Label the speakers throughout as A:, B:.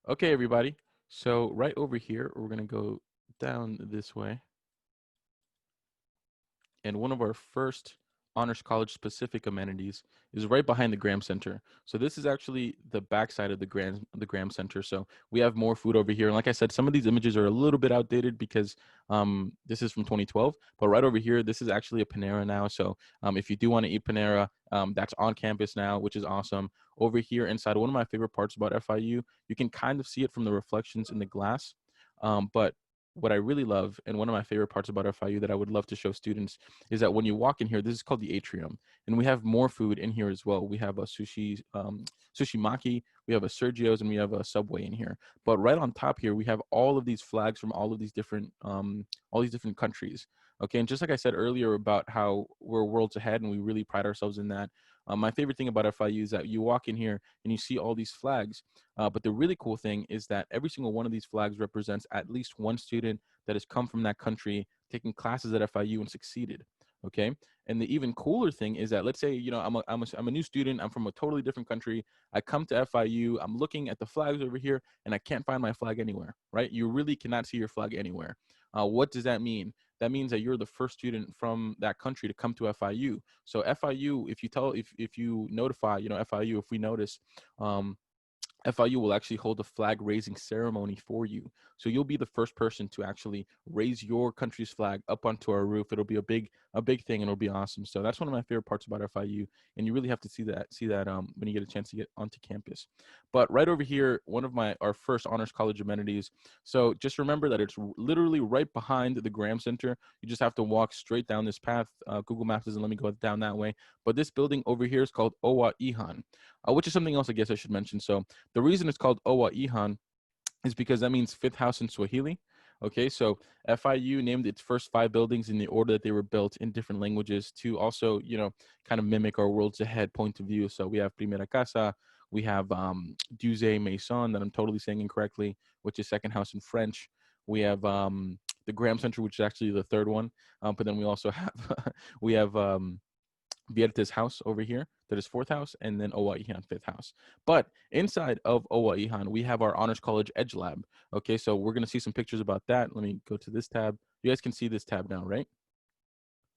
A: Okay, everybody. So right over here, we're going to go down this way. And one of our first Honors College specific amenities is right behind the Graham Center. So this is actually the backside of the Graham Center. So we have more food over here. And like I said, some of these images are a little bit outdated because this is from 2012. But right over here, this is actually a Panera now. So if you do want to eat Panera, that's on campus now, which is awesome. Over here inside, one of my favorite parts about FIU, you can kind of see it from the reflections in the glass. But what I really love, and one of my favorite parts about FIU that I would love to show students, is that when you walk in here, this is called the Atrium, and we have more food in here as well. We have a sushi maki, we have a Sergio's, and we have a Subway in here. But right on top here, we have all of these flags from all these different countries. Okay, and just like I said earlier about how we're worlds ahead, and we really pride ourselves in that. My favorite thing about FIU is that you walk in here and you see all these flags. But the really cool thing is that every single one of these flags represents at least one student that has come from that country, taking classes at FIU and succeeded. Okay. And the even cooler thing is that, let's say, I'm a new student. I'm from a totally different country. I come to FIU. I'm looking at the flags over here and I can't find my flag anywhere, right? You really cannot see your flag anywhere. What does that mean? That means that you're the first student from that country to come to FIU. So FIU, if you notify, FIU, if we notice, FIU will actually hold a flag raising ceremony for you. So you'll be the first person to actually raise your country's flag up onto our roof. It'll be a big thing, and it'll be awesome. So that's one of my favorite parts about FIU, and you really have to see that when you get a chance to get onto campus. But right over here, one of our first honors college amenities. So just remember that it's literally right behind the Graham Center. You just have to walk straight down this path. Google Maps doesn't let me go down that way, but this building over here is called Owa Ihan, which is something else I guess I should mention. So the reason it's called Owa Ihan is because that means fifth house in Swahili. Okay, so FIU named its first 5 buildings in the order that they were built in different languages to also, kind of mimic our worlds ahead point of view. So we have Primera Casa, we have Deuxième Maison, that I'm totally saying incorrectly, which is second house in French. We have the Graham Center, which is actually the third one. But then we also have we have Vierte's house over here, that is fourth house, and then Owa Ihan, fifth house. But inside of Owa Ihan, we have our Honors College Edge Lab. Okay, so we're going to see some pictures about that. Let me go to this tab. You guys can see this tab now, right?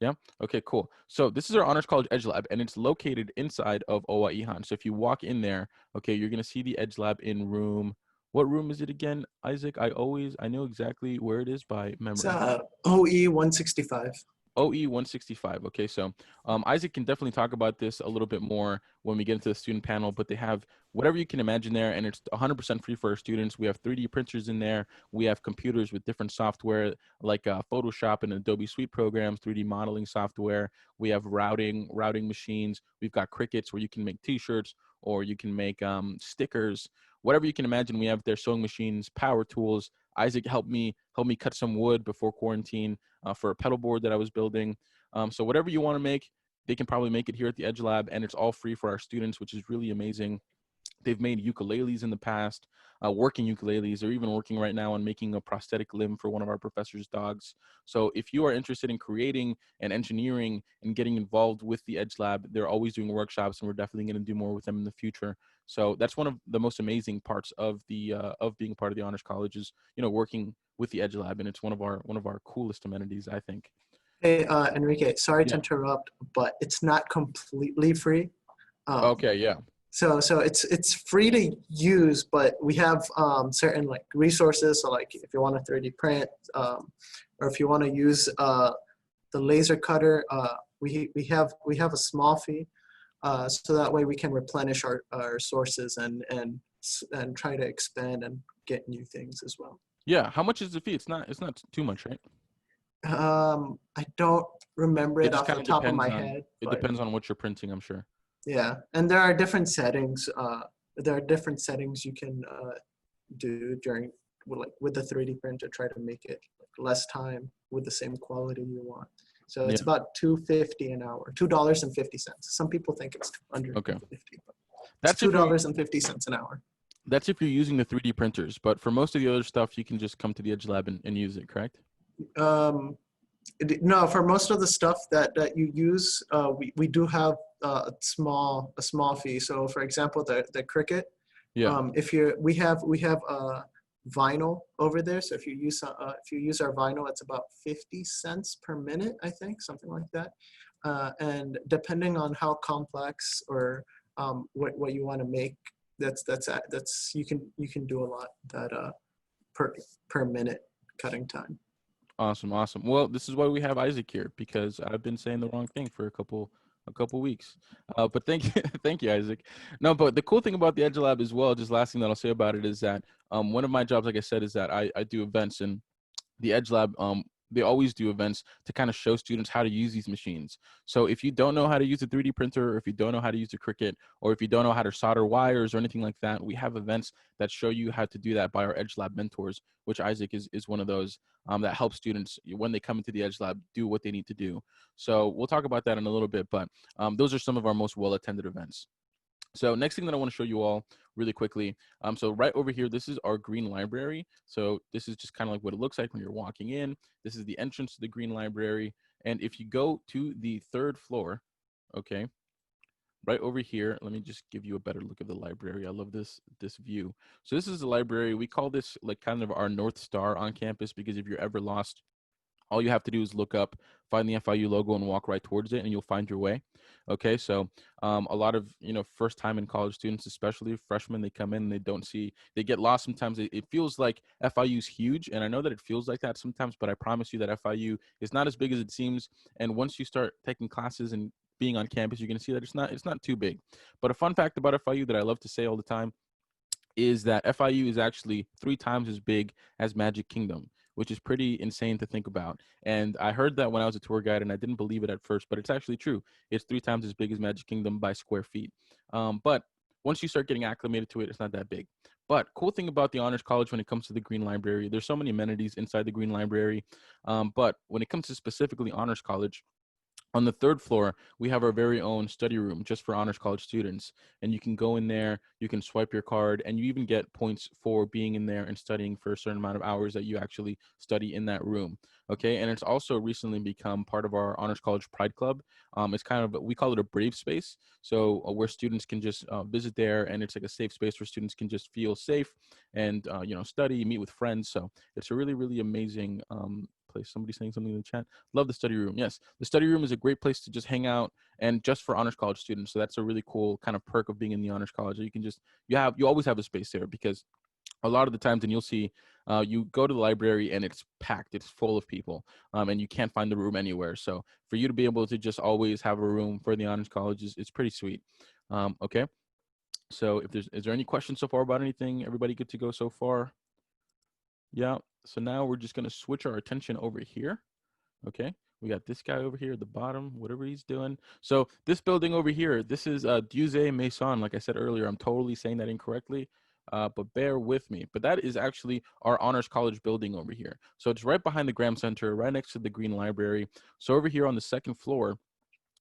A: Yeah? Okay, cool. So this is our Honors College Edge Lab, and it's located inside of Owa Ihan. So if you walk in there, okay, you're going to see the Edge Lab in room. What room is it again, Isaac? I know exactly where it is by
B: It's
A: memory.
B: OE 165.
A: OE 165. Okay, so Isaac can definitely talk about this a little bit more when we get into the student panel, but they have whatever you can imagine there, and it's 100% free for our students. We have 3D printers in there. We have computers with different software like Photoshop and Adobe Suite programs, 3D modeling software. We have routing machines. We've got Cricuts where you can make T-shirts or you can make stickers. Whatever you can imagine, we have their sewing machines, power tools. Isaac helped me cut some wood before quarantine for a pedal board that I was building. So whatever you want to make, they can probably make it here at the Edge Lab, and it's all free for our students, which is really amazing. They've made ukuleles in the past, working ukuleles. They're even working right now on making a prosthetic limb for one of our professor's dogs. So if you are interested in creating and engineering and getting involved with the Edge Lab, they're always doing workshops, and we're definitely going to do more with them in the future. So that's one of the most amazing parts of of being a part of the Honors College is, working with the Edge Lab, and it's one of our coolest amenities, I think.
B: Hey, Enrique, sorry to
A: Yeah.
B: interrupt, but it's not completely free.
A: Okay. Yeah.
B: So it's free to use, but we have certain like resources. So like if you want a 3D print, or if you want to use the laser cutter, we have a small fee, so that way we can replenish our sources and try to expand and get new things as well.
A: Yeah. How much is the fee? It's not too much, right?
B: I don't remember
A: It
B: it
A: just
B: off
A: kind
B: the
A: of
B: top of
A: depends
B: my
A: on
B: head.
A: it
B: But
A: depends on what you're printing, I'm sure.
B: yeah, and there are different settings. There are different settings you can do during with the 3D print to try to make it like less time with the same quality you want. So it's
A: Yeah.
B: about $2.50 an hour, $2.50. Some people think it's under
A: Okay.
B: $2.50, but it's
A: That's if you're
B: $2.50 an hour.
A: that's if you're using the 3D printers, but for most of the other stuff, you can just come to the Edge Lab and use it, correct?
B: No, for most of the stuff that you use, we do have a small fee. So for example, the Cricut,
A: Yeah.
B: We have vinyl over there. So if you use our vinyl, it's about 50 cents per minute, I think, something like that. And depending on how complex or what you want to make, that's you can do a lot that per per minute cutting time.
A: Awesome, awesome. Well, this is why we have Isaac here because I've been saying the wrong thing for a couple weeks. But thank you, thank you, Isaac. No, but the cool thing about the Edge Lab as well, just last thing that I'll say about it is that one of my jobs, like I said, is that I do events, and the Edge Lab, they always do events to kind of show students how to use these machines. So if you don't know how to use a 3D printer, or if you don't know how to use a Cricut, or if you don't know how to solder wires or anything like that, we have events that show you how to do that by our Edge Lab mentors, which Isaac is one of those that helps students when they come into the Edge Lab do what they need to do. So we'll talk about that in a little bit, but those are some of our most well-attended events. So next thing that I want to show you all really quickly. So right over here, this is our green library. So this is just kind of like what it looks like when you're walking in. This is the entrance to the green library. And if you go to the third floor, okay, right over here, let me just give you a better look of the library. I love this view. So this is the library. We call this like kind of our North Star on campus because if you're ever lost, all you have to do is look up, find the FIU logo, and walk right towards it, and you'll find your way. Okay, so a lot of first time in college students, especially freshmen, they come in and they don't see, they get lost sometimes. It feels like FIU is huge, and I know that it feels like that sometimes, but I promise you that FIU is not as big as it seems. And once you start taking classes and being on campus, you're going to see that it's not too big. But a fun fact about FIU that I love to say all the time is that FIU is actually 3 times as big as Magic Kingdom, which is pretty insane to think about. And I heard that when I was a tour guide, and I didn't believe it at first, but it's actually true. It's 3 times as big as Magic Kingdom by square feet. But once you start getting acclimated to it, it's not that big. But cool thing about the Honors College when it comes to the Green Library, there's so many amenities inside the Green Library. But when it comes to specifically Honors College, on the third floor, we have our very own study room just for honors college students. And you can go in there, you can swipe your card, and you even get points for being in there and studying for a certain amount of hours that you actually study in that room. Okay. And it's also recently become part of our honors college pride club. It's kind of, we call it a brave space. So where students can just visit there, and it's like a safe space where students can just feel safe and, study, meet with friends. So it's a really, really amazing place. Somebody saying something in the chat. Love the study room. Yes, the study room is a great place to just hang out, and just for honors college students. So that's a really cool kind of perk of being in the honors college. You can just you always have a space there because a lot of the times, and you'll see, you go to the library and it's packed, it's full of people, and you can't find the room anywhere. So for you to be able to just always have a room for the honors college is pretty sweet. Okay, so is there any questions so far about anything? Everybody good to go so far? Yeah. So now we're just gonna switch our attention over here. Okay, we got this guy over here at the bottom, whatever he's doing. So this building over here, this is Duse Maison. Like I said earlier, I'm totally saying that incorrectly, but bear with me. But that is actually our Honors College building over here. So it's right behind the Graham Center, right next to the Green Library. So over here on the second floor,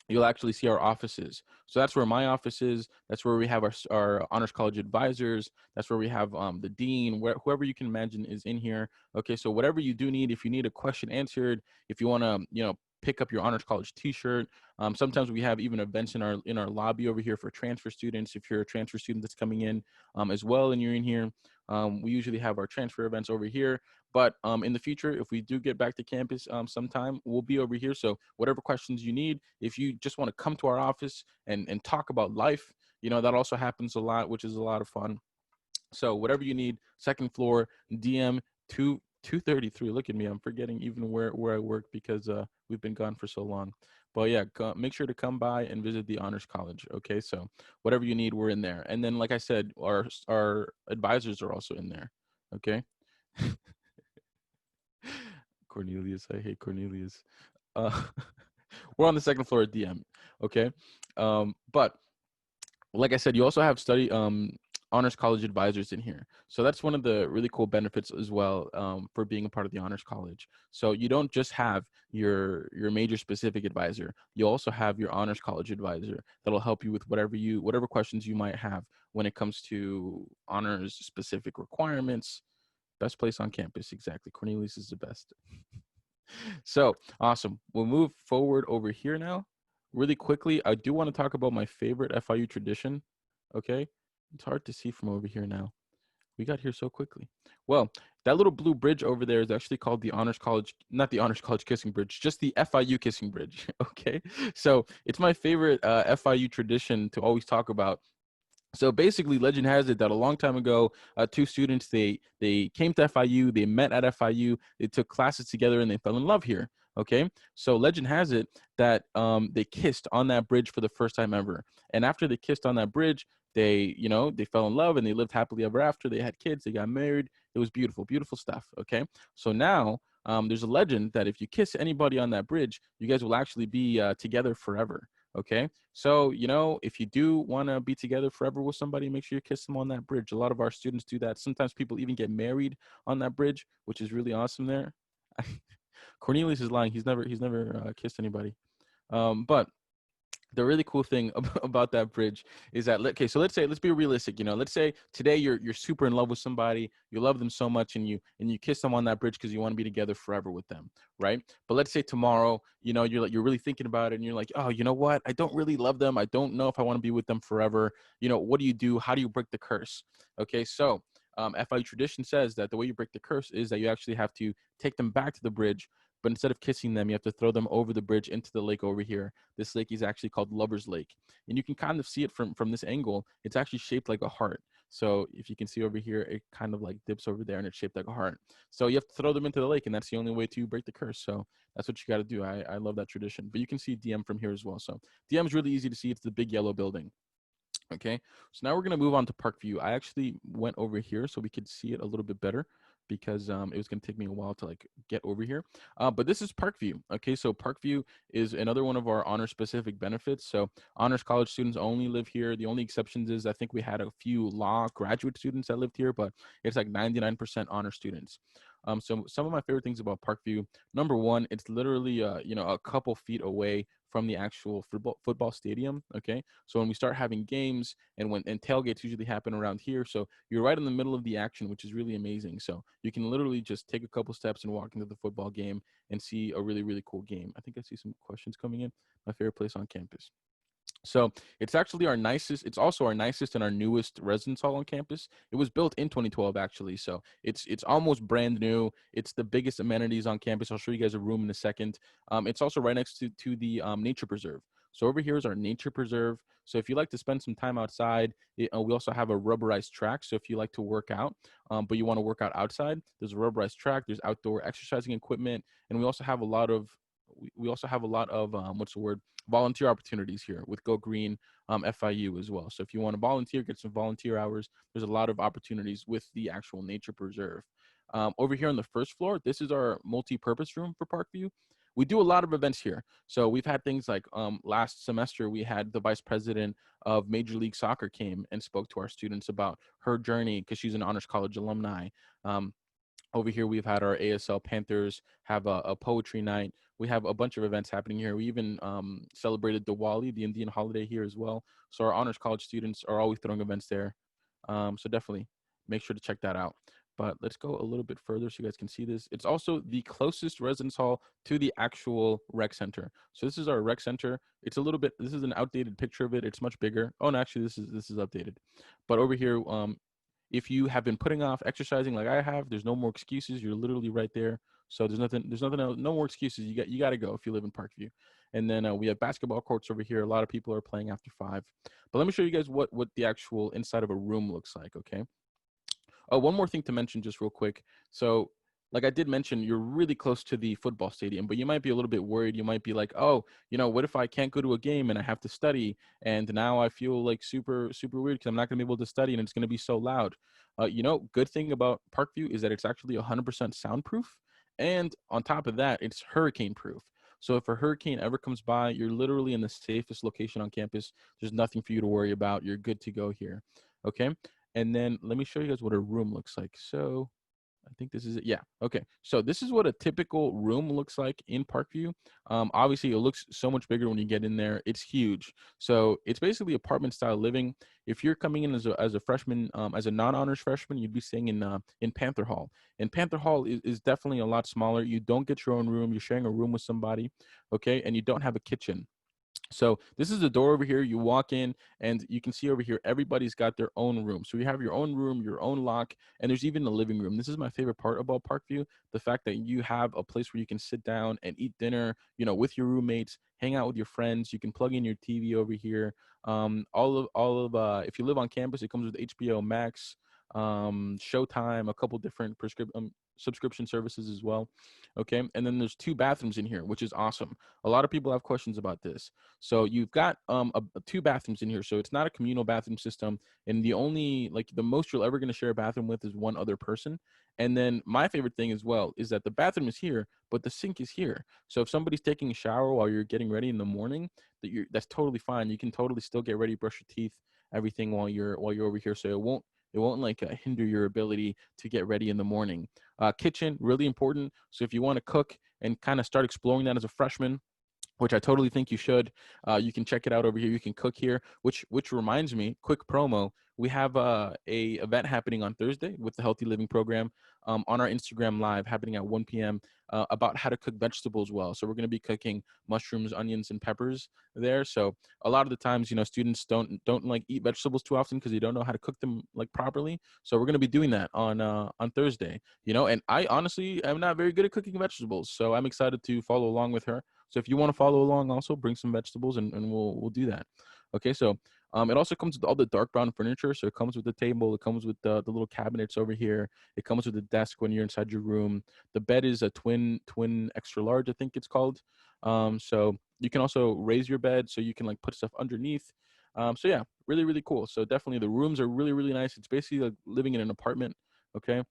A: you'll actually see our offices. So that's where my office is. That's where we have our honors college advisors. That's where we have the dean, whoever you can imagine is in here. Okay, so whatever you do need, if you need a question answered, if you want to, pick up your honors college T-shirt. Sometimes we have even events in our lobby over here for transfer students. If you're a transfer student that's coming in as well, and you're in here, we usually have our transfer events over here. But in the future, if we do get back to campus sometime, we'll be over here. So whatever questions you need, if you just want to come to our office and talk about life, that also happens a lot, which is a lot of fun. So whatever you need, second floor, DM 233. Look at me, I'm forgetting even where I work because we've been gone for so long. But yeah, make sure to come by and visit the Honors College. Okay, so whatever you need, we're in there. And then, like I said, our advisors are also in there. Okay. Cornelius, I hate Cornelius. Uh, we're on the second floor at DM. Okay, but like I said, you also have study honors college advisors in here. So that's one of the really cool benefits as well for being a part of the honors college. So you don't just have your major specific advisor. You also have your honors college advisor that'll help you with whatever questions you might have when it comes to honors specific requirements. Best place on campus, exactly. Cornelius is the best. So awesome. We'll move forward over here now. Really quickly, I do want to talk about my favorite FIU tradition. Okay. It's hard to see from over here now. We got here so quickly. Well, that little blue bridge over there is actually called the Honors College, not the Honors College Kissing Bridge, just the FIU Kissing Bridge. Okay. So it's my favorite FIU tradition to always talk about. So basically, legend has it that a long time ago, two students they came to FIU, they met at FIU, they took classes together, and they fell in love here. Okay, so legend has it that they kissed on that bridge for the first time ever, and after they kissed on that bridge, they fell in love and they lived happily ever after. They had kids, they got married. It was beautiful, beautiful stuff. Okay, so now there's a legend that if you kiss anybody on that bridge, you guys will actually be together forever. Okay, so, if you do want to be together forever with somebody, make sure you kiss them on that bridge. A lot of our students do that. Sometimes people even get married on that bridge, which is really awesome there. Cornelius is lying. He's never kissed anybody. But the really cool thing about that bridge is that, okay, so let's be realistic. Let's say today you're super in love with somebody, you love them so much, and you kiss them on that bridge because you want to be together forever with them, right? But let's say tomorrow, you're really thinking about it, and you're like, oh, you know what, I don't really love them, I don't know if I want to be with them forever. What do you do? How do you break the curse? Okay, so FIU tradition says that the way you break the curse is that you actually have to take them back to the bridge, but instead of kissing them, you have to throw them over the bridge into the lake over here. This lake is actually called Lover's Lake, and you can kind of see it from this angle. It's actually shaped like a heart. So if you can see over here, it kind of like dips over there, and it's shaped like a heart. So you have to throw them into the lake, and that's the only way to break the curse. So that's what you got to do. I love that tradition. But you can see DM from here as well. So DM is really easy to see. It's the big yellow building. Okay, so now we're gonna move on to Parkview. I actually went over here so we could see it a little bit better because it was gonna take me a while to like get over here. But this is Parkview. Okay, so Parkview is another one of our honor specific benefits. So honors college students only live here. The only exceptions is I think we had a few law graduate students that lived here, but it's like 99% honor students. So some of my favorite things about Parkview, number one, it's literally a couple feet away from the actual football stadium. Okay, so when we start having games and tailgates usually happen around here, so you're right in the middle of the action, which is really amazing. So you can literally just take a couple steps and walk into the football game and see a really, really cool game. I think I see some questions coming in. My favorite place on campus. So it's actually our nicest. It's also our nicest and our newest residence hall on campus. It was built in 2012, actually. So it's almost brand new. It's the biggest amenities on campus. I'll show you guys a room in a second. It's also right next to the nature preserve. So over here is our nature preserve. So if you like to spend some time outside, we also have a rubberized track. So if you like to work out, but you want to work out outside, there's a rubberized track. There's outdoor exercising equipment, and we also have a lot of what's the word, volunteer opportunities here with Go Green FIU as well. So if you want to volunteer, get some volunteer hours, there's a lot of opportunities with the actual nature preserve. Over here on the first floor, this is our multi-purpose room for Parkview. We do a lot of events here. So we've had things like last semester, we had the vice president of Major League Soccer came and spoke to our students about her journey because she's an honors college alumni. Over here, we've had our ASL Panthers have a poetry night. We have a bunch of events happening here. We even celebrated Diwali, the Indian holiday, here as well. So our honors college students are always throwing events there. So definitely make sure to check that out. But let's go a little bit further so you guys can see this. It's also the closest residence hall to the actual rec center. So this is our rec center. It's a little bit, this is an outdated picture of it. It's much bigger. Oh, no, actually this is updated. But over here, if you have been putting off exercising like I have, there's no more excuses. You're literally right there. So there's nothing else, no more excuses. You got to go if you live in Parkview. And then we have basketball courts over here. A lot of people are playing after 5. But let me show you guys what the actual inside of a room looks like, okay? Oh, one more thing to mention just real quick. So like I did mention, you're really close to the football stadium, but you might be a little bit worried. You might be like, oh, what if I can't go to a game and I have to study? And now I feel like super, super weird because I'm not going to be able to study and it's going to be so loud. Good thing about Parkview is that it's actually 100% soundproof. And on top of that, it's hurricane proof. So if a hurricane ever comes by, you're literally in the safest location on campus. There's nothing for you to worry about. You're good to go here. Okay. And then let me show you guys what a room looks like. So I think this is it. Yeah. Okay. So this is what a typical room looks like in Parkview. Obviously, it looks so much bigger when you get in there. It's huge. So it's basically apartment style living. If you're coming in as a freshman, as a non-honors freshman, you'd be staying in Panther Hall. And Panther Hall is definitely a lot smaller. You don't get your own room. You're sharing a room with somebody. Okay. And you don't have a kitchen. So this is the door over here. You walk in and you can see over here, everybody's got their own room. So you have your own room, your own lock, and there's even a living room. This is my favorite part about Parkview, the fact that you have a place where you can sit down and eat dinner, with your roommates, hang out with your friends. You can plug in your TV over here. If you live on campus, it comes with HBO Max, Showtime, a couple different subscription services as well. Okay. And then there's 2 bathrooms in here, which is awesome. A lot of people have questions about this. So you've got 2 bathrooms in here. So it's not a communal bathroom system. And the most you're ever going to share a bathroom with is one other person. And then my favorite thing as well is that the bathroom is here, but the sink is here. So if somebody's taking a shower while you're getting ready in the morning, that's totally fine. You can totally still get ready, brush your teeth, everything while you're over here. So it won't hinder your ability to get ready in the morning. Kitchen, really important. So if you want to cook and kind of start exploring that as a freshman, which I totally think you should. You can check it out over here. You can cook here, which reminds me, quick promo. We have a event happening on Thursday with the Healthy Living Program on our Instagram Live happening at 1 p.m. About how to cook vegetables well. So we're going to be cooking mushrooms, onions, and peppers there. So a lot of the times, students don't like eat vegetables too often because they don't know how to cook them like properly. So we're going to be doing that on Thursday. And I honestly am not very good at cooking vegetables, so I'm excited to follow along with her. So if you want to follow along, also bring some vegetables and we'll do that. Okay, so it also comes with all the dark brown furniture. So it comes with the table, it comes with the little cabinets over here. It comes with the desk when you're inside your room. The bed is a twin extra large, I think it's called. So you can also raise your bed so you can like put stuff underneath. So yeah, really, really cool. So definitely the rooms are really, really nice. It's basically like living in an apartment. Okay.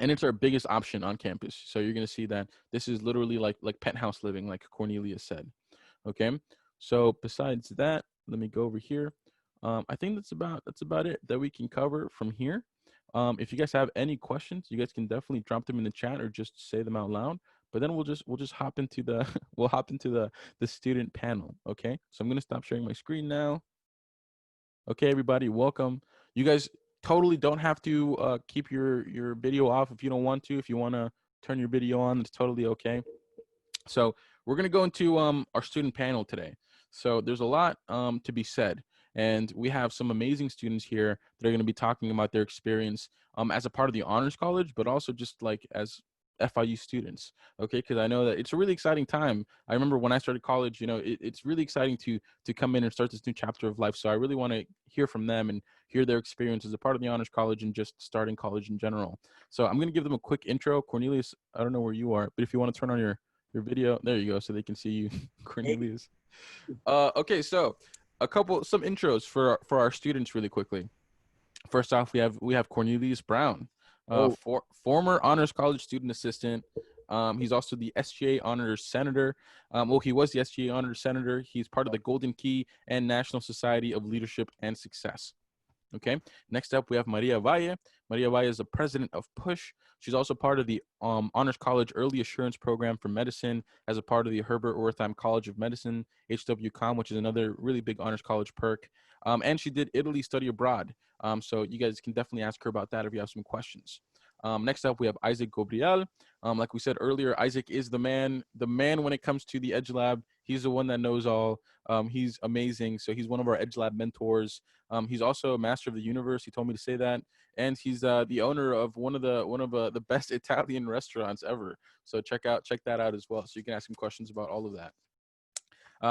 A: And it's our biggest option on campus. So you're going to see that this is literally like penthouse living, like Cornelius said. Okay. So besides that, let me go over here. I think that's about it that we can cover from here. If you guys have any questions, you guys can definitely drop them in the chat or just say them out loud. But then we'll just hop into the we'll hop into the student panel. Okay. So I'm gonna stop sharing my screen now. Okay, everybody, welcome. You guys totally don't have to keep your video off if you don't want to. If you want to turn your video on, it's totally okay. So we're going to go into our student panel today. So there's a lot to be said. And we have some amazing students here that are going to be talking about their experience as a part of the Honors College, but also just like as FIU students. Okay, because I know that it's a really exciting time. I remember when I started college, it's really exciting to come in and start this new chapter of life. So I really want to hear from them and hear their experience as a part of the Honors College and just starting college in general. So I'm going to give them a quick intro. Cornelius, I don't know where you are, but if you want to turn on your video, there you go, so they can see you. Cornelius. Okay, so some intros for our students really quickly. First off, we have Cornelius Brown,
B: Oh,
A: former honors college student assistant. He's also the SGA honors senator. He was the SGA honors senator. He's part of the Golden Key and National Society of Leadership and Success. Okay. Next up, we have Maria Valle. Maria Valle is the president of PUSH. She's also part of the Honors College Early Assurance Program for Medicine as a part of the Herbert Wertheim College of Medicine, HWCOM, which is another really big honors college perk. And she did Italy study abroad. So you guys can definitely ask her about that if you have some questions. Next up, we have Isaac Gobriel. Like we said earlier, Isaac is the man when it comes to the Edge Lab. He's the one that knows all. He's amazing. So he's one of our Edge Lab mentors. He's also a master of the universe. He told me to say that, and he's the owner of one of the best Italian restaurants ever. So check that out as well. So you can ask him questions about all of that.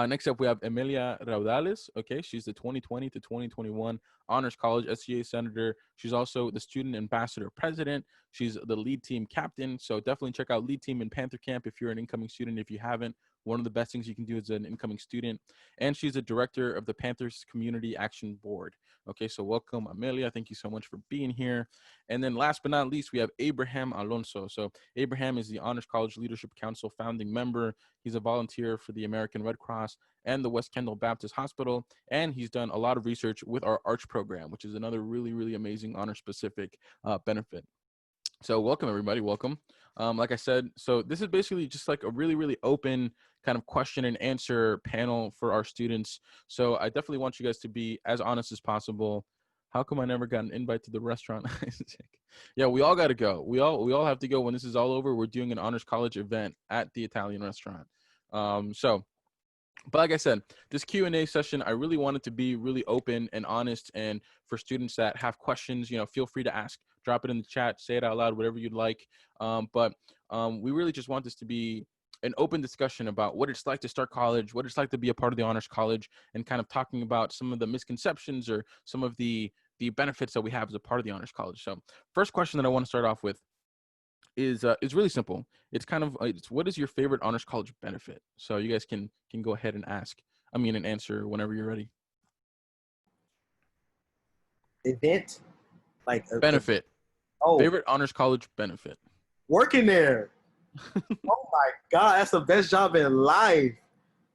A: Next up, we have Emilia Raudales. Okay, she's the 2020 to 2021 Honors College SGA Senator. She's also the Student Ambassador President. She's the lead team captain. So definitely check out lead team in Panther Camp if you're an incoming student. If you haven't, one of the best things you can do as an incoming student. And she's the director of the Panthers Community Action Board. Okay, so welcome, Amelia. Thank you so much for being here. And then last but not least, we have Abraham Alonso. So Abraham is the Honors College Leadership Council founding member. He's a volunteer for the American Red Cross and the West Kendall Baptist Hospital. And he's done a lot of research with our ARCH program, which is another really, really amazing honor-specific benefit. So welcome, everybody. Welcome. Like I said, so this is basically just like a really, really open kind of question and answer panel for our students. So I definitely want you guys to be as honest as possible. How come I never got an invite to the restaurant? Yeah, we all got to go. We all have to go when this is all over. We're doing an honors college event at the Italian restaurant. So But like I said, this Q&A session, I really want it to be really open and honest. And for students that have questions, feel free to ask. Drop it in the chat, say it out loud, whatever you'd like. But we really just want this to be an open discussion about what it's like to start college, what it's like to be a part of the Honors College, and kind of talking about some of the misconceptions or some of the benefits that we have as a part of the Honors College. So first question that I want to start off with is really simple. It's kind of it's what is your favorite honors college benefit? So you guys can go ahead and and answer whenever you're ready.
C: Event, like
A: Benefit.
C: oh,
A: Favorite honors college benefit.
C: working there. Oh my God, that's the best job in life.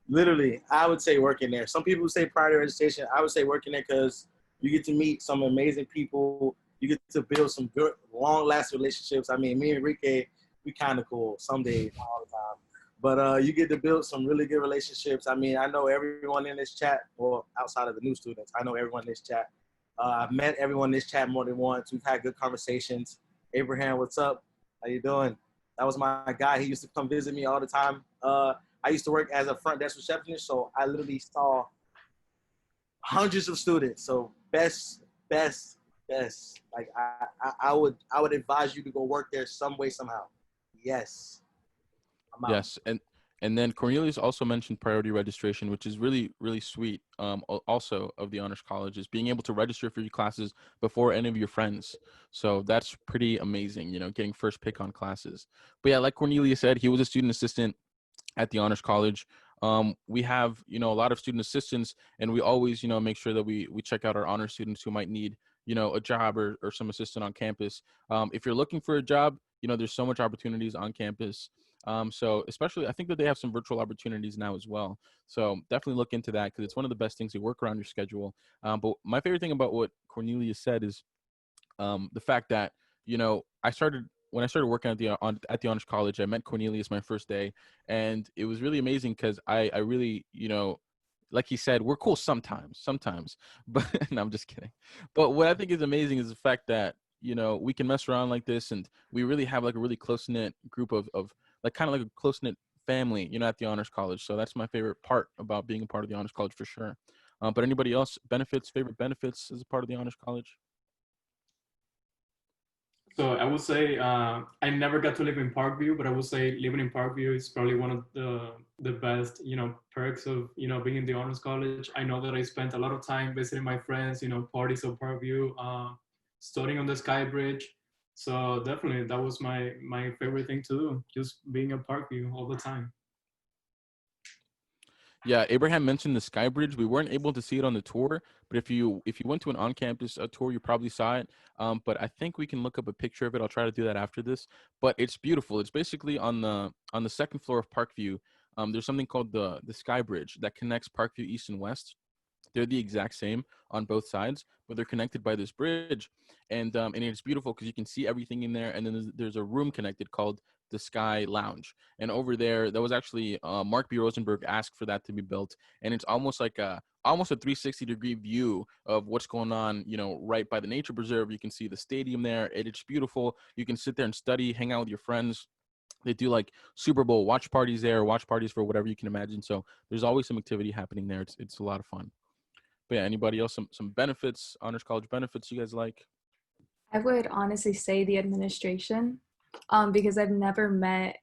C: Literally, I would say working there. Some people say prior to registration. I would say working there because you get to meet some amazing people. You get to build some good, long-lasting relationships. I mean, me and Enrique, we kind of cool some days, not all the time. But you get to build some really good relationships. I mean, I know everyone in this chat, well, outside of the new students, I know everyone in this chat. I've met everyone in this chat more than once. We've had good conversations. Abraham, what's up? How you doing? That was my guy. He used to come visit me all the time. I used to work as a front desk receptionist, so I literally saw hundreds of students. So best. Like I would advise you to go work there some way, somehow. Yes. I'm out.
A: Yes, and then Cornelius also mentioned priority registration, which is really really sweet. Also of the honors college is being able to register for your classes before any of your friends. So that's pretty amazing. Getting first pick on classes. But yeah, like Cornelius said, he was a student assistant at the honors college. We have a lot of student assistants, and we always make sure that we check out our honor students who might need a job or some assistant on campus. If you're looking for a job, there's so much opportunities on campus. So especially, I think that they have some virtual opportunities now as well. So definitely look into that because it's one of the best things to work around your schedule. But my favorite thing about what Cornelius said is the fact that I started when I started working at the honors college. I met Cornelius my first day, and it was really amazing because I really like he said, we're cool sometimes, but no, I'm just kidding. But what I think is amazing is the fact that we can mess around like this, and we really have like a really close knit group of like kind of like a close knit family, at the honors college. So that's my favorite part about being a part of the honors college for sure. But anybody else favorite benefits as a part of the honors college?
D: So I would say I never got to live in Parkview, but I would say living in Parkview is probably one of the best, perks of, being in the honors college. I know that I spent a lot of time visiting my friends, parties of Parkview, studying on the Sky Bridge. So definitely that was my favorite thing to do, just being at Parkview all the time.
A: Yeah, Abraham mentioned the Sky Bridge. We weren't able to see it on the tour, but if you went to an on-campus tour, you probably saw it. But I think we can look up a picture of it. I'll try to do that after this. But it's beautiful. It's basically on the second floor of Parkview. There's something called the Sky Bridge that connects Parkview East and West. They're the exact same on both sides, but they're connected by this bridge, and it's beautiful because you can see everything in there. And then there's a room connected called the Sky Lounge, and over there, that was actually Mark B. Rosenberg asked for that to be built, and it's almost like almost a 360-degree view of what's going on, right by the nature preserve. You can see the stadium there. It's beautiful. You can sit there and study, hang out with your friends. They do like Super Bowl watch parties there, watch parties for whatever you can imagine. So there's always some activity happening there. It's a lot of fun. But yeah, anybody else some benefits, honors college benefits you guys like?
E: I would honestly say the administration, because I've never met,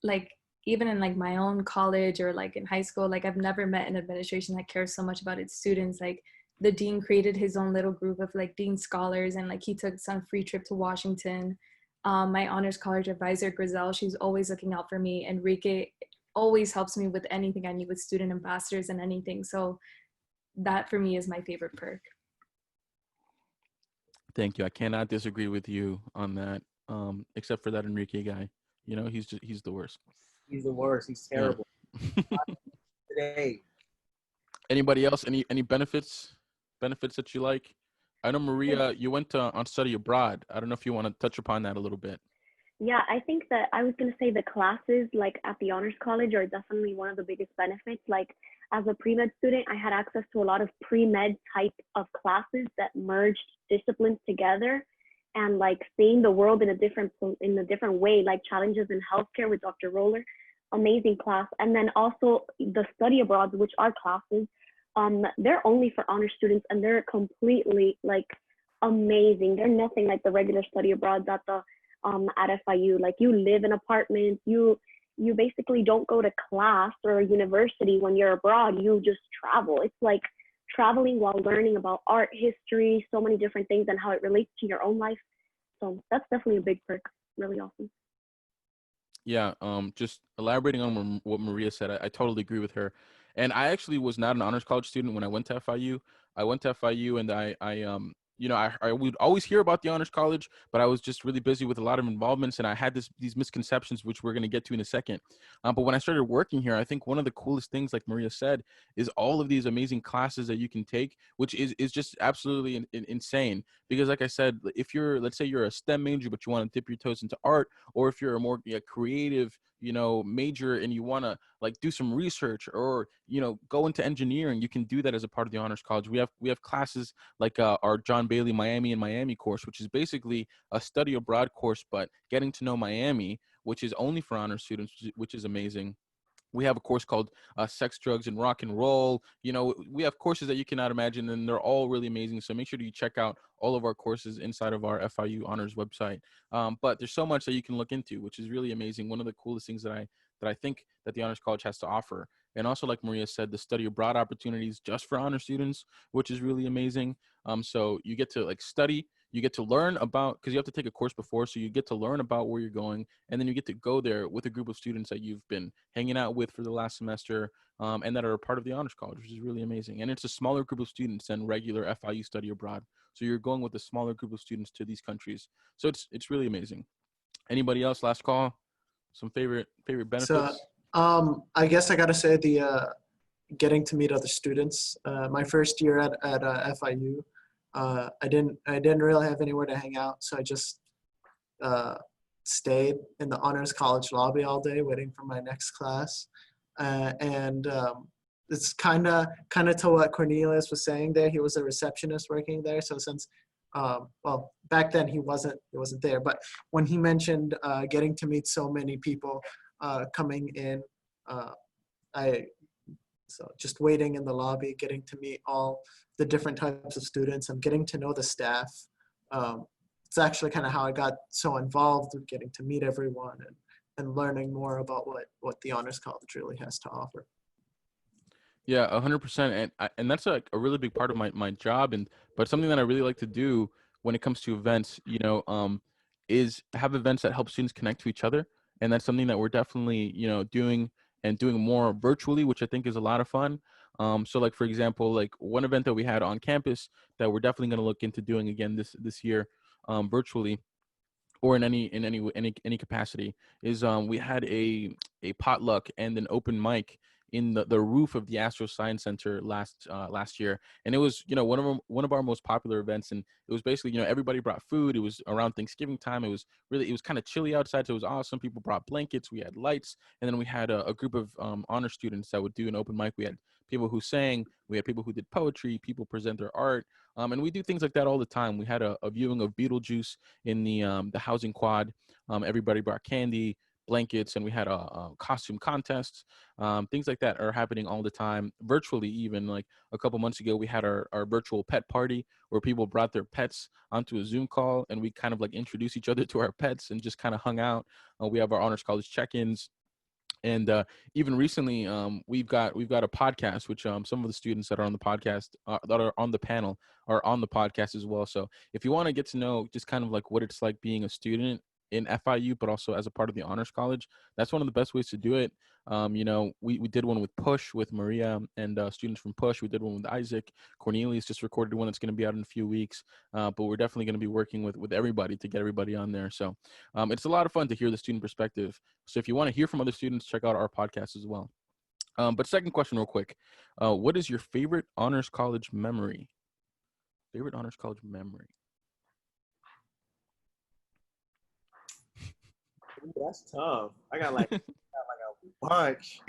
E: like, even in like my own college or like in high school, like I've never met an administration that cares so much about its students. Like the dean created his own little group of like dean scholars, and like he took some free trip to Washington. My honors college advisor, Grizel, she's always looking out for me. Enrique always helps me with anything I need with student ambassadors and anything. So that for me is my favorite perk.
A: Thank you. I cannot disagree with you on that. Except for that Enrique guy. He's the worst.
C: He's the worst. He's terrible.
A: Yeah.
C: Today.
A: Anybody else? Any benefits that you like? I know Maria, you went on study abroad. I don't know if you want to touch upon that a little bit.
F: Yeah, I think that I was going to say the classes like at the honors college are definitely one of the biggest benefits. Like as a pre-med student, I had access to a lot of pre-med type of classes that merged disciplines together, and like seeing the world in a different way, like challenges in healthcare with Dr. Roller. amazing class. And then also the study abroad, which are classes, they're only for honor students, and they're completely like amazing. They're nothing like the regular study abroad at the at FIU. Like, you live in apartments, you basically don't go to class or university when you're abroad. You just travel. It's like traveling while learning about art, history, so many different things, and how it relates to your own life. So that's definitely a big perk. Really awesome.
A: Yeah, just elaborating on what Maria said, I totally agree with her. And I actually was not an honors college student when I went to FIU. I went to FIU, and I would always hear about the honors college, but I was just really busy with a lot of involvements, and I had these misconceptions, which we're going to get to in a second. But when I started working here, I think one of the coolest things, like Maria said, is all of these amazing classes that you can take, which is just absolutely insane. Because, like I said, if let's say you're a STEM major, but you want to dip your toes into art, or if you're a more creative, major, and you want to like do some research, or go into engineering, you can do that as a part of the honors college. We have classes like our John Bailey Miami course, which is basically a study abroad course, but getting to know Miami, which is only for honor students, which is amazing. We have a course called Sex, Drugs, and Rock and Roll. We have courses that you cannot imagine, and they're all really amazing. So make sure that you check out all of our courses inside of our FIU Honors website. But there's so much that you can look into, which is really amazing. One of the coolest things that I think that the Honors College has to offer. And also, like Maria said, the study abroad opportunities just for honor students, which is really amazing. So you get to like study. You get to learn about, because you have to take a course before, so you get to learn about where you're going, and then you get to go there with a group of students that you've been hanging out with for the last semester, and that are a part of the honors college, which is really amazing. And it's a smaller group of students than regular FIU study abroad, so you're going with a smaller group of students to these countries. So it's really amazing. Anybody else? Last call. Some favorite
B: So
A: benefits.
B: I guess I gotta say the getting to meet other students. My first year at FIU, I didn't really have anywhere to hang out, so I just stayed in the honors college lobby all day waiting for my next class. And it's kind of to what Cornelius was saying there. He was a receptionist working there. So since well, back then he wasn't there, but when he mentioned getting to meet so many people coming in, I so just waiting in the lobby, getting to meet all the different types of students and getting to know the staff. It's actually kind of how I got so involved with getting to meet everyone and learning more about what the Honors College really has to offer.
A: Yeah, 100%, and that's a really big part of my job, but something that I really like to do when it comes to events, is have events that help students connect to each other, and that's something that we're definitely doing more virtually, which I think is a lot of fun. So like for example, like one event that we had on campus that we're definitely going to look into doing again this year, virtually, or in any capacity, is we had a potluck and an open mic in the roof of the Astro Science Center last year, and it was one of our most popular events, and it was basically everybody brought food. It was around Thanksgiving time. It was kind of chilly outside, so it was awesome. People brought blankets. We had lights, and then we had a group of honor students that would do an open mic. We had people who sang. We had people who did poetry. People present their art, and we do things like that all the time. We had a viewing of Beetlejuice in the housing quad. Everybody brought candy, blankets, and we had a costume contest. Things like that are happening all the time, virtually. Even like a couple months ago, we had our virtual pet party where people brought their pets onto a Zoom call, and we kind of like introduced each other to our pets and just kind of hung out. We have our honors college check-ins. And even recently, we've got a podcast, which some of the students that are on the podcast, that are on the panel, are on the podcast as well. So if you want to get to know just kind of like what it's like being a student in FIU, but also as a part of the honors college, that's one of the best ways to do it. We did one with Push with Maria and students from Push. We did one with Isaac. Cornelius just recorded one that's going to be out in a few weeks. But we're definitely going to be working with everybody to get everybody on there. So it's a lot of fun to hear the student perspective. So if you want to hear from other students, check out our podcast as well. But second question real quick. What is your favorite honors college memory? Favorite honors college memory?
C: Ooh, that's tough. I got like a bunch.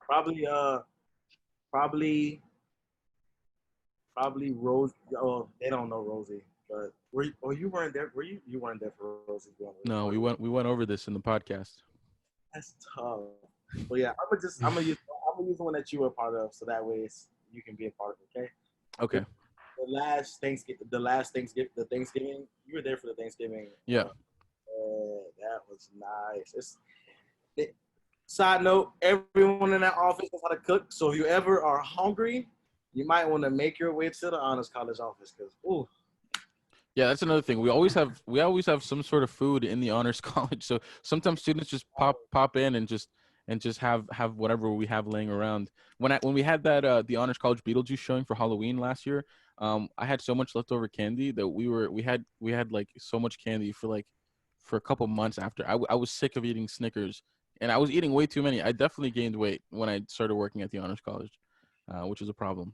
C: Probably probably Rose. Oh, they don't know Rosie, but you weren't there. Were you? You weren't there for Rosie.
A: No, we went over this in the podcast.
C: That's tough. But yeah, I'm gonna use the one that you were a part of, so that way you can be a part of it. Okay.
A: Okay.
C: The Thanksgiving, you were there for the Thanksgiving.
A: Yeah.
C: That was nice. Side note, everyone in that office knows how to cook. So if you ever are hungry, you might want to make your way to the Honors College office because, ooh.
A: Yeah, that's another thing. We always have some sort of food in the honors college. So sometimes students just pop in and just have whatever we have laying around. When we had that the honors college Beetlejuice showing for Halloween last year, I had so much leftover candy that we had like so much candy for a couple months after. I was sick of eating Snickers, and I was eating way too many. I definitely gained weight when I started working at the honors college, which was a problem.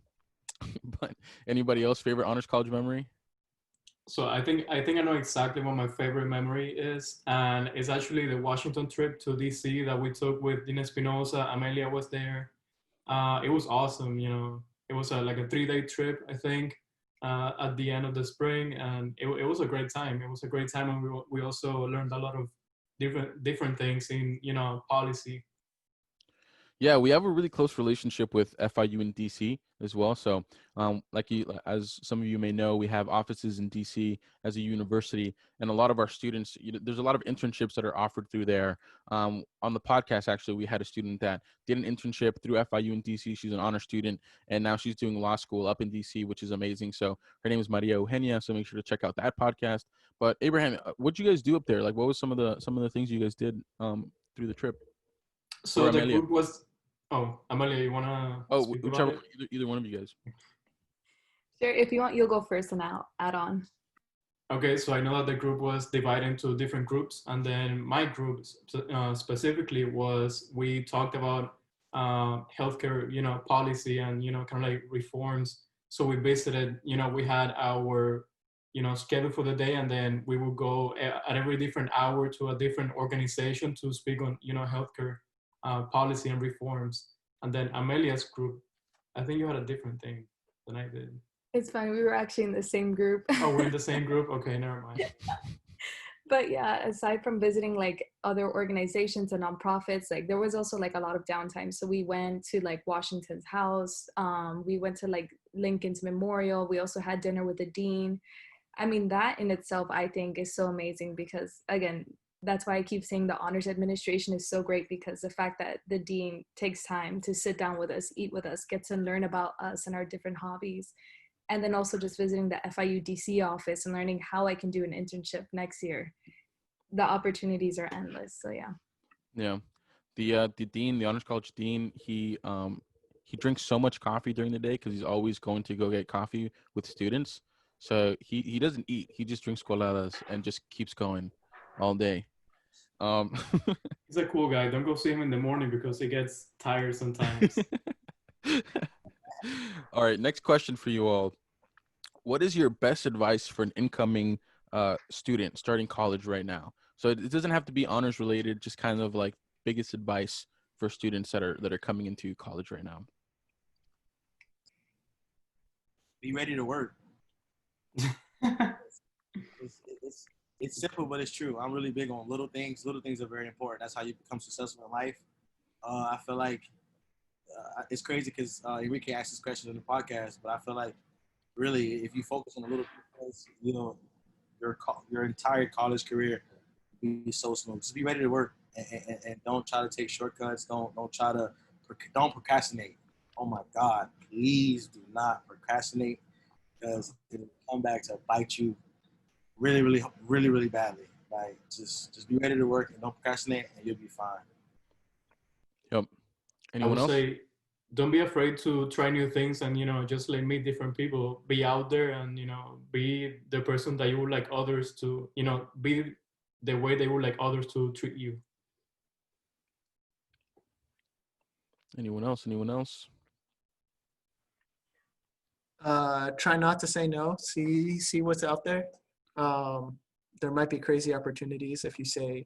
A: But anybody else favorite honors college memory?
D: So I think I know exactly what my favorite memory is, and it's actually the Washington trip to DC that we took with Dina Espinosa. Emilia was there. It was awesome. It was like a 3-day trip, I think, at the end of the spring, and it was a great time. It was a great time, and we also learned a lot of different things in policy.
A: Yeah, we have a really close relationship with FIU in DC as well. So, as some of you may know, we have offices in DC as a university, and a lot of our students, there's a lot of internships that are offered through there. On the podcast, actually, we had a student that did an internship through FIU in DC. She's an honor student, and now she's doing law school up in DC, which is amazing. So her name is Maria Eugenia. So make sure to check out that podcast. But Abraham, what'd you guys do up there? Like, what was some of the things you guys did through the trip? Or
D: So the
A: Amelia?
D: group was. Oh, Amalia, you wanna
A: Oh,
D: speak about
A: whichever,
D: it?
A: either one of you guys.
E: Sure, if you want, you'll go first and I'll add on.
D: Okay, so I know that the group was divided into different groups, and then my group specifically was we talked about healthcare, policy and kind of like reforms. So we visited, we had our schedule for the day, and then we would go at every different hour to a different organization to speak on healthcare policy and reforms. And then Amelia's group, I think you had a different thing than I did.
E: It's fine. We were actually in the same group.
D: Oh, we're in the same group? Okay, never mind.
E: But yeah, aside from visiting like other organizations and nonprofits, like there was also like a lot of downtime. So we went to like Washington's house. We went to like Lincoln's Memorial. We also had dinner with the dean. I mean, that in itself, I think is so amazing because again, that's why I keep saying the honors administration is so great because the fact that the dean takes time to sit down with us, eat with us, get to learn about us and our different hobbies. And then also just visiting the FIU DC office and learning how I can do an internship next year. The opportunities are endless. So yeah.
A: Yeah, the dean, the honors college dean, he drinks so much coffee during the day because he's always going to go get coffee with students. So he doesn't eat. He just drinks coladas and just keeps going all day. Um,
D: He's a cool guy. Don't go see him in the morning because he gets tired sometimes.
A: all right, next question for you all. What is your best advice for an incoming student starting college right now? So it doesn't have to be honors related, just kind of like biggest advice for students that are coming into college right now.
C: Be ready to work. It's simple, but it's true. I'm really big on little things. Little things are very important. That's how you become successful in life. I feel like it's crazy because Enrique asked this question in the podcast, but I feel like really, if you focus on the little things, your entire college career will be so smooth. Just be ready to work and don't try to take shortcuts. Don't procrastinate. Oh my God, please do not procrastinate because it will come back to bite you really, really, really, really badly. Like just be ready to work and don't procrastinate, and you'll be fine.
A: Yep.
D: I
A: Anyone
D: would
A: else?
D: say don't be afraid to try new things and just like meet different people. Be out there and be the person that you would like others to be the way they would like others to treat you.
A: Anyone else? Anyone else?
B: Try not to say no. See what's out there. There might be crazy opportunities if you say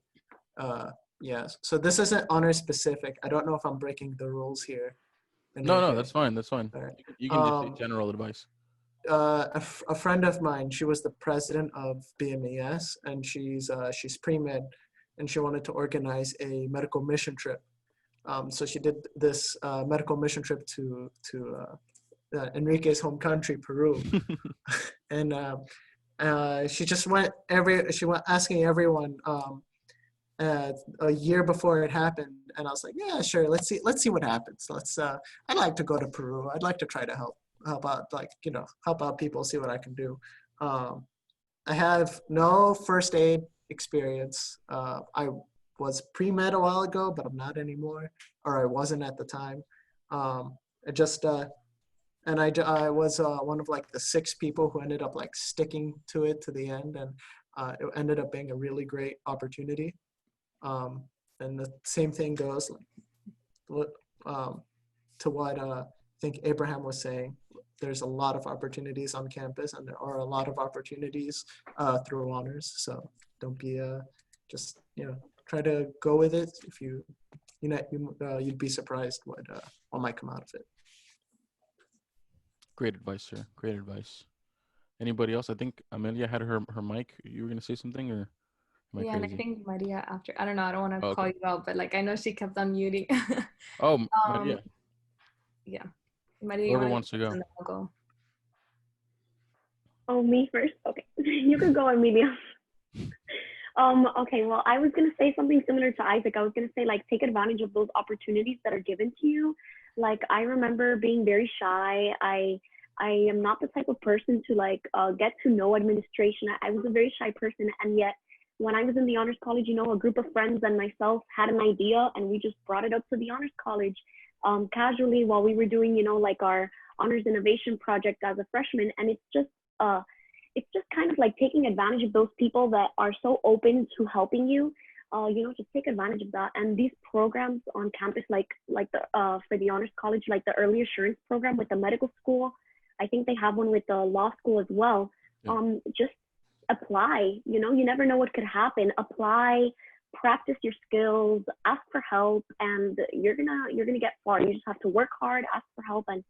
B: yes. So this isn't honor specific. I don't know if I'm breaking the rules here.
A: No, that's fine. That's fine.
B: All right.
A: You can just say general advice.
B: A friend of mine, she was the president of BMES, and she's pre-med. and she wanted to organize a medical mission trip. So she did this medical mission trip to Enrique's home country, Peru, and she just went asking everyone a year before it happened, and I was like, yeah, sure, let's see what happens. I'd like to go to Peru. I'd like to try to help out, help out people, see what I can do. I have no first aid experience. I was pre-med a while ago, but I'm not anymore, or I wasn't at the time. I was one of like the 6 people who ended up like sticking to it to the end, and it ended up being a really great opportunity. And the same thing goes to what I think Abraham was saying. There's a lot of opportunities on campus, and there are a lot of opportunities through honors. So don't be just try to go with it. If you'd be surprised what might come out of it.
A: Great advice, sir. Great advice. Anybody else? I think Emilia had her mic. You were gonna say something, or am I
E: Yeah, and I
A: crazy?
E: think Maria after, I don't know, I don't want to
A: Oh,
E: call
A: okay.
E: you out, but like I know she kept on muting.
A: Oh,
E: um,
A: Maria.
E: yeah. Maria, you
A: Whoever
E: want to go
A: wants to
E: first
A: go.
E: and then I'll go.
F: Oh, me first? Okay. You can go, Emilia. Okay, well, I was going to say something similar to Isaac. I was going to say, like, take advantage of those opportunities that are given to you. Like, I remember being very shy. I am not the type of person to, like, get to know administration. I was a very shy person, and yet when I was in the Honors College, a group of friends and myself had an idea, and we just brought it up to the Honors College casually while we were doing, like, our Honors Innovation project as a freshman, and it's just kind of like taking advantage of those people that are so open to helping you. Just take advantage of that. And these programs on campus, like the for the Honors College, like the early assurance program with the medical school, I think they have one with the law school as well.
A: Yeah.
F: Just apply. You never know what could happen. Apply, practice your skills, ask for help, and you're gonna get far. You just have to work hard, ask for help, and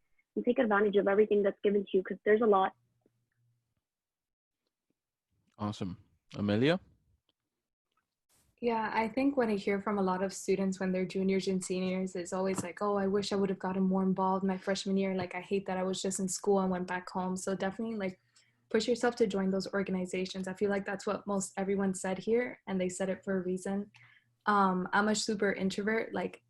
F: take advantage of everything that's given to you, because there's a lot.
A: Awesome. Emilia?
E: Yeah, I think what I hear from a lot of students when they're juniors and seniors is always like, oh, I wish I would have gotten more involved my freshman year. Like, I hate that I was just in school and went back home. So definitely, like, push yourself to join those organizations. I feel like that's what most everyone said here, and they said it for a reason. I'm a super introvert. Like,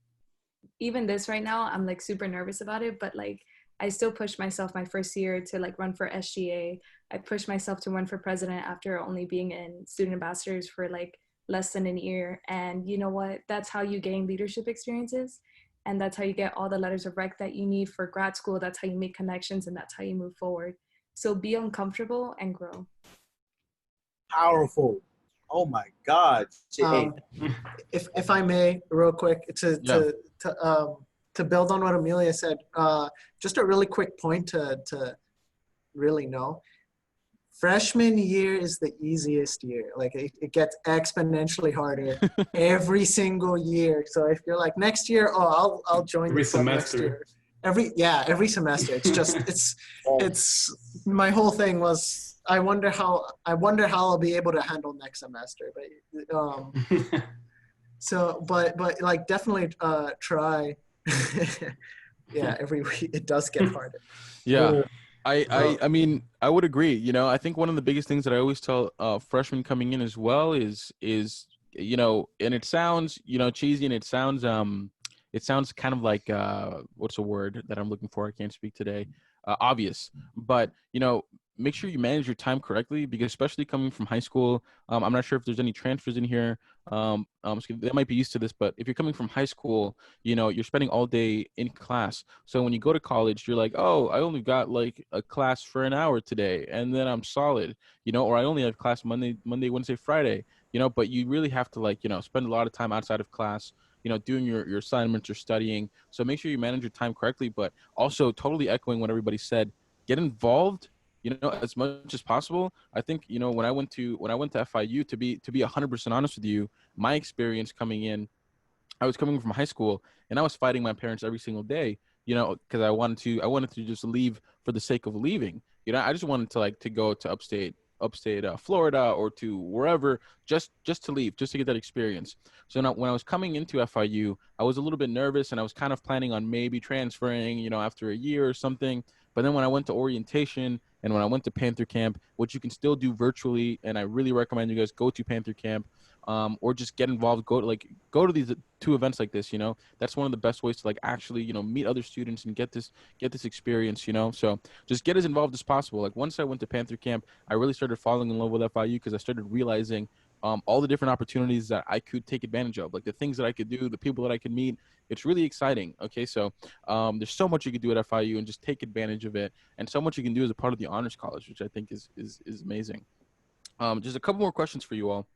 E: even this right now, I'm like super nervous about it, but like I still pushed myself my first year to like run for SGA. I pushed myself to run for president after only being in student ambassadors for like less than a year. And you know what? That's how you gain leadership experiences. And that's how you get all the letters of rec that you need for grad school. That's how you make connections, and that's how you move forward. So be uncomfortable and grow.
C: Powerful. Oh my God.
B: If I may, real quick,
A: Yeah.
B: to build on what Emilia said, just a really quick point to really know. Freshman year is the easiest year. Like it gets exponentially harder every single year. So if you're like next year, I'll join
D: Every
B: the club next
D: semester.
B: year. Every semester. It's just it's my whole thing was I wonder how I'll be able to handle next semester. But but like definitely try. Yeah, every week it does get harder.
A: Yeah. I mean, I would agree. I think one of the biggest things that I always tell freshmen coming in as well is and it sounds cheesy, and it sounds kind of like what's a word that I'm looking for? I can't speak today. Obvious, but make sure you manage your time correctly, because especially coming from high school, I'm not sure if there's any transfers in here. So they might be used to this, but if you're coming from high school, you're spending all day in class. So when you go to college, you're like, oh, I only got like a class for an hour today, and then I'm solid, or I only have class Monday, Wednesday, Friday, but you really have to spend a lot of time outside of class, doing your assignments or studying. So make sure you manage your time correctly, but also totally echoing what everybody said, get involved, as much as possible. I think, when I went to FIU, to be 100% honest with you, my experience coming in, I was coming from high school, and I was fighting my parents every single day, because I wanted to just leave for the sake of leaving. I just wanted to to go to upstate upstate Florida or to wherever, just to leave, just to get that experience. So now when I was coming into FIU, I was a little bit nervous, and I was kind of planning on maybe transferring, after a year or something. But then when I went to orientation and when I went to Panther Camp, which you can still do virtually, and I really recommend you guys go to Panther Camp, or just get involved, go to these two events like this. That's one of the best ways to actually meet other students and get this experience. So just get as involved as possible. Like once I went to Panther Camp, I really started falling in love with FIU because I started realizing all the different opportunities that I could take advantage of, like the things that I could do, the people that I could meet. It's really exciting. Okay, so there's so much you could do at FIU and just take advantage of it, and so much you can do as a part of the Honors College, which I think is amazing. Just a couple more questions for you all.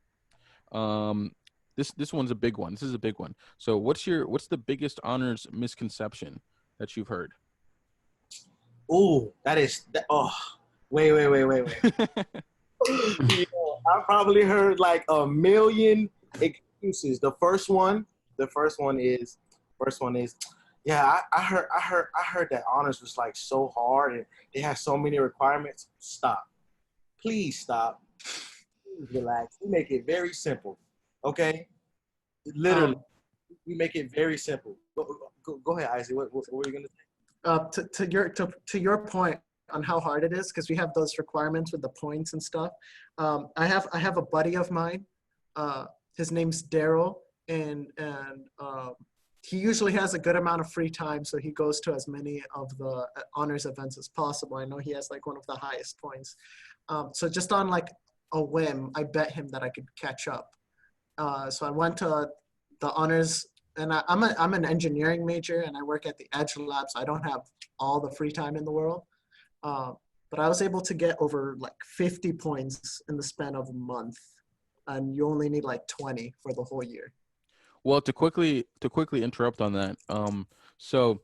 A: This one's a big one. This is a big one. So what's the biggest honors misconception that you've heard?
C: Oh, wait. I probably heard like a million excuses. The first one is, yeah, I heard that honors was like so hard and they have so many requirements. Stop. Please stop. Please relax. We make it very simple. Okay? Literally, we make it very simple. Go ahead, Isaac. What were you gonna say?
B: To your point on how hard it is, because we have those requirements with the points and stuff. I have a buddy of mine. His name's Daryl, and he usually has a good amount of free time, so he goes to as many of the honors events as possible. I know he has like one of the highest points. So just on like a whim, I bet him that I could catch up. So I went to the honors, and I'm an engineering major, and I work at the Edge Lab, so I don't have all the free time in the world. But I was able to get over like 50 points in the span of a month, and you only need like 20 for the whole year.
A: Well, to quickly interrupt on that, so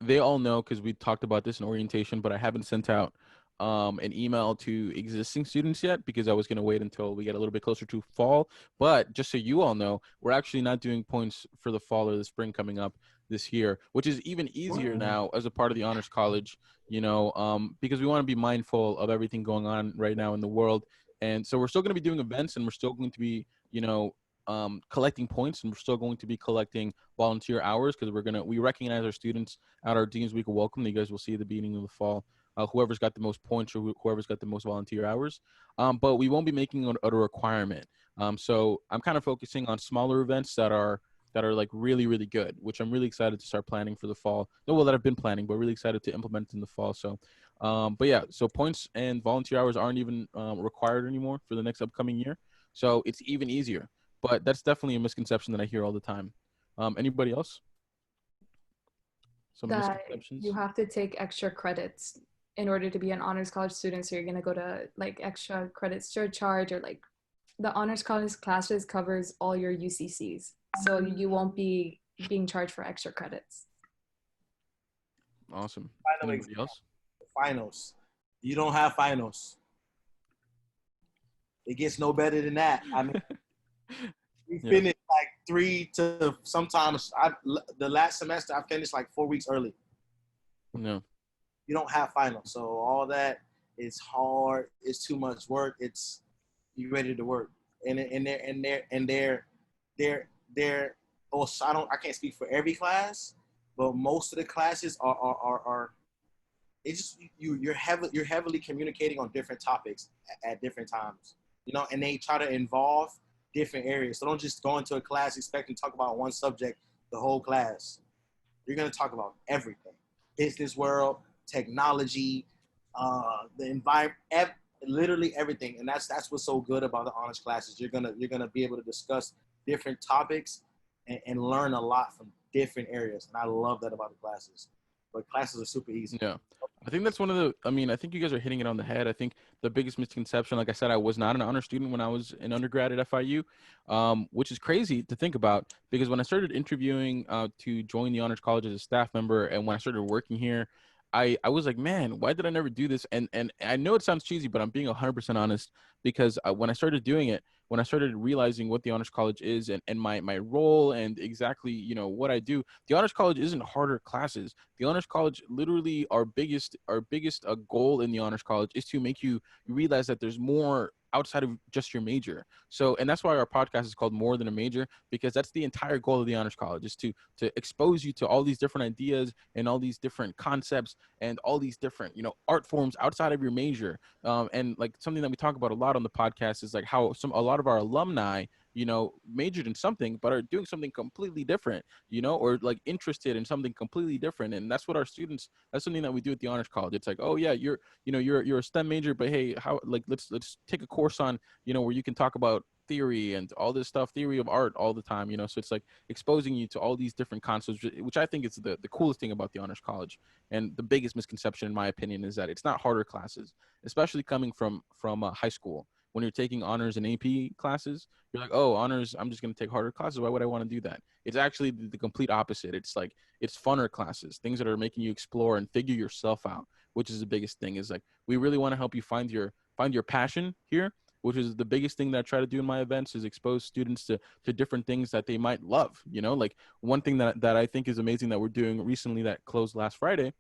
A: they all know because we talked about this in orientation, but I haven't sent out an email to existing students yet because I was going to wait until we get a little bit closer to fall. But just so you all know, we're actually not doing points for the fall or the spring coming up this year, which is even easier now as a part of the Honors College, because we want to be mindful of everything going on right now in the world. And so we're still going to be doing events, and we're still going to be, collecting points, and we're still going to be collecting volunteer hours because we recognize our students at our Dean's Week of Welcome that you guys will see at the beginning of the fall. Whoever's got the most points or whoever's got the most volunteer hours. But we won't be making it a requirement. So I'm kind of focusing on smaller events that are like really, really good, which I'm really excited to start planning for the fall. No, well, that I've been planning, but really excited to implement in the fall. So, but yeah, so points and volunteer hours aren't even required anymore for the next upcoming year. So it's even easier. But that's definitely a misconception that I hear all the time. Anybody else? Some
E: That
A: misconceptions?
E: you have to take extra credits in order to be an honors college student. So you're going to go to like extra credit surcharge, or like the honors college classes covers all your UCCs. So you won't be being charged for extra credits.
A: Awesome.
C: Final
A: Anybody else?
C: Finals. You don't have finals. It gets no better than that. I mean, we finished like 3 to sometimes the last semester I finished like 4 weeks early.
A: No.
C: You don't have finals, so all that is hard. It's too much work. It's you ready to work, and they're also I can't speak for every class, but most of the classes are it's just you're heavily communicating on different topics at different times, and they try to involve different areas. So don't just go into a class expecting to talk about one subject the whole class. You're gonna talk about everything, business world, technology, the environment, literally everything. And that's what's so good about the honors classes. You're gonna be able to discuss different topics and learn a lot from different areas. And I love that about the classes. But classes are super easy.
A: Yeah. I think that's I think you guys are hitting it on the head. I think the biggest misconception, like I said, I was not an honor student when I was an undergrad at FIU, which is crazy to think about because when I started interviewing to join the Honors College as a staff member and when I started working here, I was like, man, why did I never do this? And I know it sounds cheesy, but I'm being 100% honest, because when I started doing it, when I started realizing what the honors college is, and my role, and exactly, what I do, the honors college isn't harder classes. The honors college, literally, our biggest goal in the honors college is to make you realize that there's more outside of just your major. So, and that's why our podcast is called More Than a Major, because that's the entire goal of the honors college, is to expose you to all these different ideas and all these different concepts and all these different, art forms outside of your major. And like something that we talk about a lot on the podcast is like how a lot of our alumni, majored in something but are doing something completely different, or like interested in something completely different. And that's what our students, that's something that we do at the honors college. It's like, oh yeah, you're a STEM major, but hey, how, like, let's take a course on, where you can talk about theory and all this stuff, theory of art all the time, so it's like exposing you to all these different concepts, which I think is the coolest thing about the honors college. And the biggest misconception, in my opinion, is that it's not harder classes, especially coming from high school. When you're taking honors and AP classes, you're like, oh, honors, I'm just going to take harder classes. Why would I want to do that? It's actually the complete opposite. It's like, it's funner classes, things that are making you explore and figure yourself out, which is the biggest thing. Is like, we really want to help you find your passion here, which is the biggest thing that I try to do in my events, is expose students to different things that they might love. Like, one thing that I think is amazing that we're doing recently, that closed last Friday,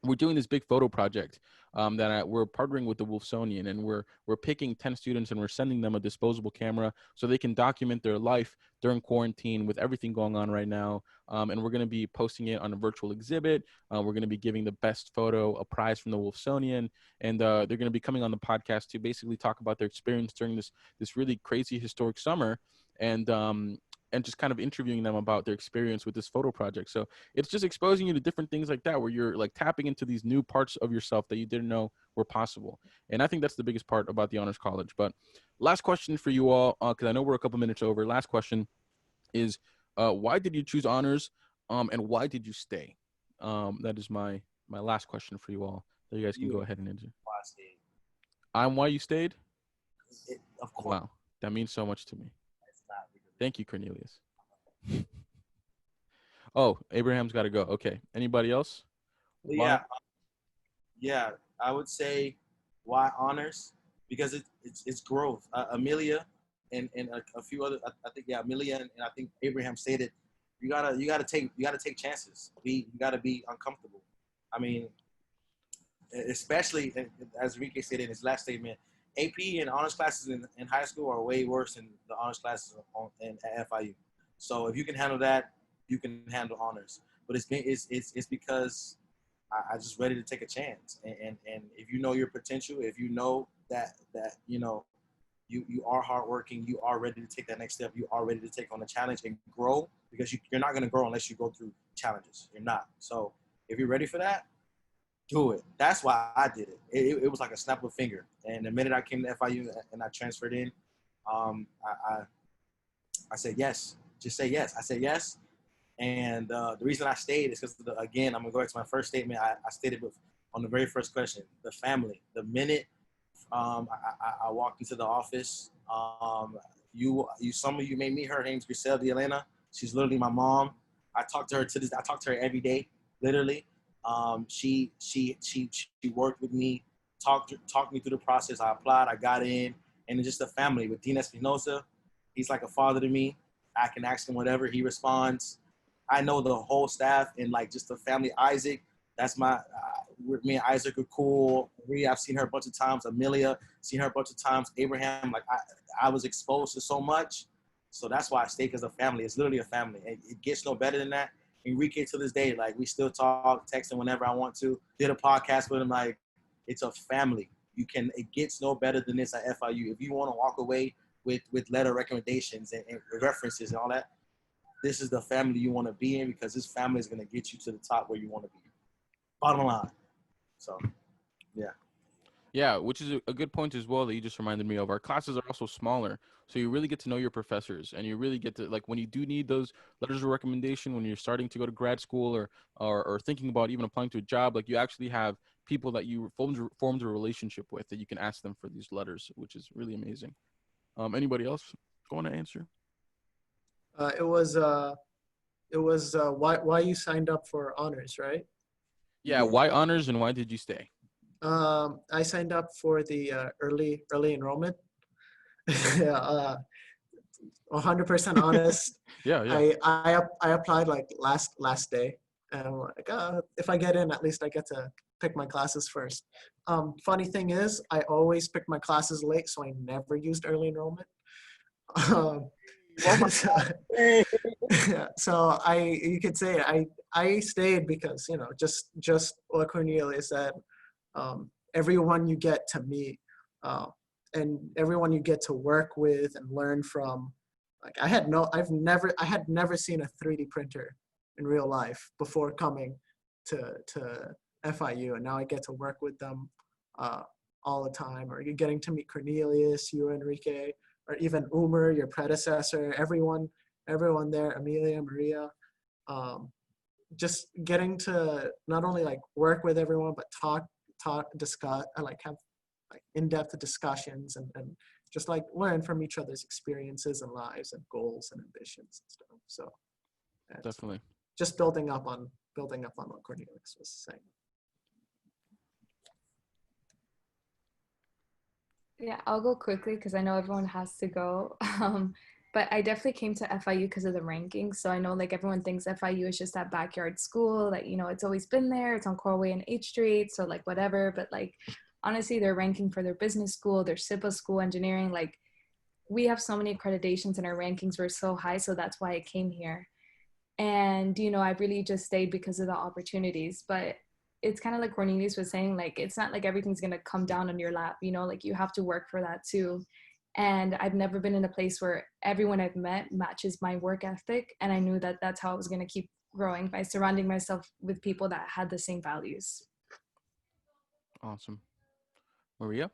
A: we're doing this big photo project, we're partnering with the Wolfsonian, and we're picking 10 students, and we're sending them a disposable camera so they can document their life during quarantine with everything going on right now. And we're going to be posting it on a virtual exhibit. We're going to be giving the best photo a prize from the Wolfsonian, and they're going to be coming on the podcast to basically talk about their experience during this really crazy historic summer, and just kind of interviewing them about their experience with this photo project. So it's just exposing you to different things like that, where you're like tapping into these new parts of yourself that you didn't know were possible. And I think that's the biggest part about the honors college. But last question for you all, because I know we're a couple minutes over. Last question is, why did you choose honors, and why did you stay? That is my last question for you all, that you guys can go ahead and answer.
C: Why I stayed.
A: Why you stayed?
C: Of course.
A: Wow, that means so much to me.
C: It's not because
A: Thank you, Cornelius. Oh, Abraham's got to go. Okay. Anybody else?
C: But yeah, I would say why honors, because it's growth. Emilia and a few other, I think, yeah, Emilia and I think Abraham stated, you gotta take chances. You gotta be uncomfortable. I mean, especially as Enrique said in his last statement, AP and honors classes in high school are way worse than the honors classes at FIU. So if you can handle that, you can handle honors. But it's because I just ready to take a chance. And if you know your potential, if you know that you are hardworking, you are ready to take that next step, you are ready to take on a challenge and grow, because you're not going to grow unless you go through challenges. You're not. So if you're ready for that, do it. That's why I did it. It was like a snap of a finger. And the minute I came to FIU and I transferred in, I said yes. Just say yes. I said yes. And the reason I stayed is because, again, I'm going to go back to my first statement. I stated on the very first question, the family. The minute I walked into the office, some of you may meet her. Her name's Griselda Elena. She's literally my mom. I talk to her every day, literally. She worked with me, talked me through the process. I applied, I got in, and it's just a family. With Dean Espinosa, he's like a father to me. I can ask him whatever, he responds. I know the whole staff and like just the family. Isaac, that's me and Isaac are cool. I've seen her a bunch of times. Emilia, seen her a bunch of times. Abraham, like I was exposed to so much. So that's why I stay, because the family. It's literally a family. It gets no better than that. Enrique, to this day, like we still talk, text him whenever I want to. Did a podcast with him. Like, it's a family. It gets no better than this at FIU. If you want to walk away with letter recommendations and references and all that, this is the family you want to be in, because this family is going to get you to the top where you want to be. Bottom line. So, yeah.
A: Yeah, which is a good point as well that you just reminded me of. Our classes are also smaller, so you really get to know your professors, and you really get to, like, when you do need those letters of recommendation, when you're starting to go to grad school or thinking about even applying to a job, like, you actually have people that you formed a relationship with that you can ask them for these letters, which is really amazing. Anybody else want to answer?
B: It was why you signed up for honors, right?
A: Yeah, why honors and why did you stay?
B: I signed up for the early enrollment. uh, 100% honest.
A: Yeah, yeah.
B: I applied like last day, and I'm like, if I get in, at least I get to pick my classes first. Funny thing is, I always pick my classes late, so I never used early enrollment. Um,
C: Oh my
B: so,
C: God.
B: so you could say I stayed because just what Cornelia said. Everyone you get to meet, uh, and everyone you get to work with and learn from. Like I had never seen a 3D printer in real life before coming to FIU, and now I get to work with them uh, all the time. Or you're getting to meet Cornelius, you, Enrique, or even Umer, your predecessor. Everyone there, Emilia, Maria. Um, just getting to not only like work with everyone, but discuss, and like have like in-depth discussions and just like learn from each other's experiences and lives and goals and ambitions and stuff. So it's
A: Definitely.
B: just building up on what Cornelius was saying.
E: Yeah, I'll go quickly because I know everyone has to go. But I definitely came to FIU because of the rankings. So I know like everyone thinks FIU is just that backyard school that, it's always been there. It's on Corway and H Street. So like whatever. But like honestly, their ranking for their business school, their SIPA school, engineering, like we have so many accreditations and our rankings were so high. So that's why I came here. And, I really just stayed because of the opportunities. But it's kind of like Cornelius was saying, like, it's not like everything's going to come down on your lap, like you have to work for that too. And I've never been in a place where everyone I've met matches my work ethic. And I knew that that's how I was going to keep growing by surrounding myself with people that had the same values.
A: Awesome. Maria?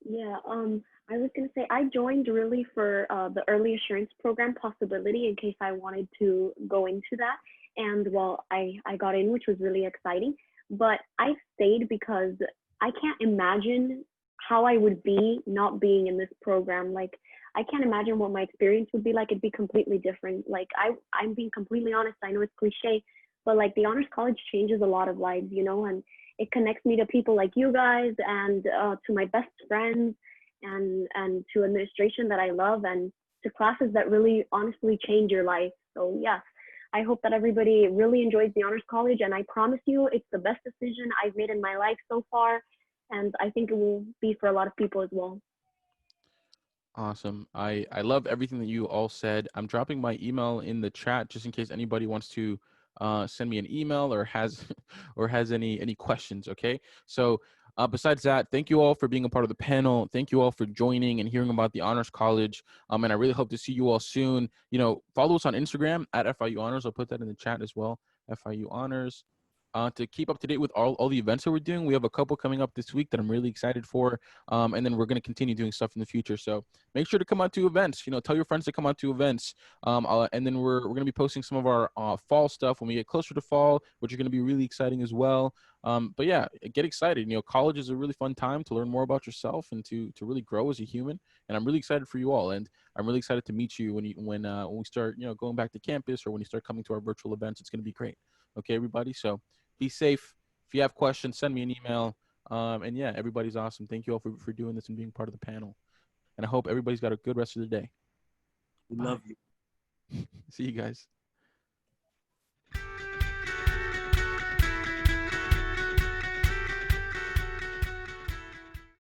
F: Yeah, I was gonna say I joined really for the early assurance program possibility in case I wanted to go into that. And well, I got in, which was really exciting. But I stayed because I can't imagine how I would be not being in this program. Like I can't imagine what my experience would be like. It'd be completely different. Like I'm being completely honest. I know it's cliche, but like the honors college changes a lot of lives, and it connects me to people like you guys and to my best friends and to administration that I love and to classes that really honestly change your life. So yeah, I hope that everybody really enjoys the honors college, and I promise you it's the best decision I've made in my life so far, and I think it will be for a lot of people as well.
A: Awesome. I love everything that you all said. I'm dropping my email in the chat just in case anybody wants to send me an email or has or has any questions. Okay. So besides that, thank you all for being a part of the panel. Thank you all for joining and hearing about the Honors College. And I really hope to see you all soon. Follow us on Instagram at FIU Honors. I'll put that in the chat as well. FIU Honors. To keep up to date with all the events that we're doing. We have a couple coming up this week that I'm really excited for. And then we're going to continue doing stuff in the future. So make sure to come out to events. Tell your friends to come out to events. And then we're going to be posting some of our fall stuff when we get closer to fall, which are going to be really exciting as well. But yeah, get excited. College is a really fun time to learn more about yourself and to really grow as a human. And I'm really excited for you all. And I'm really excited to meet you when we start, going back to campus or when you start coming to our virtual events. It's going to be great. Okay, everybody. So be safe. If you have questions, send me an email. And yeah, everybody's awesome. Thank you all for doing this and being part of the panel. And I hope everybody's got a good rest of the day.
C: We
A: Bye.
C: love you.
A: See you guys.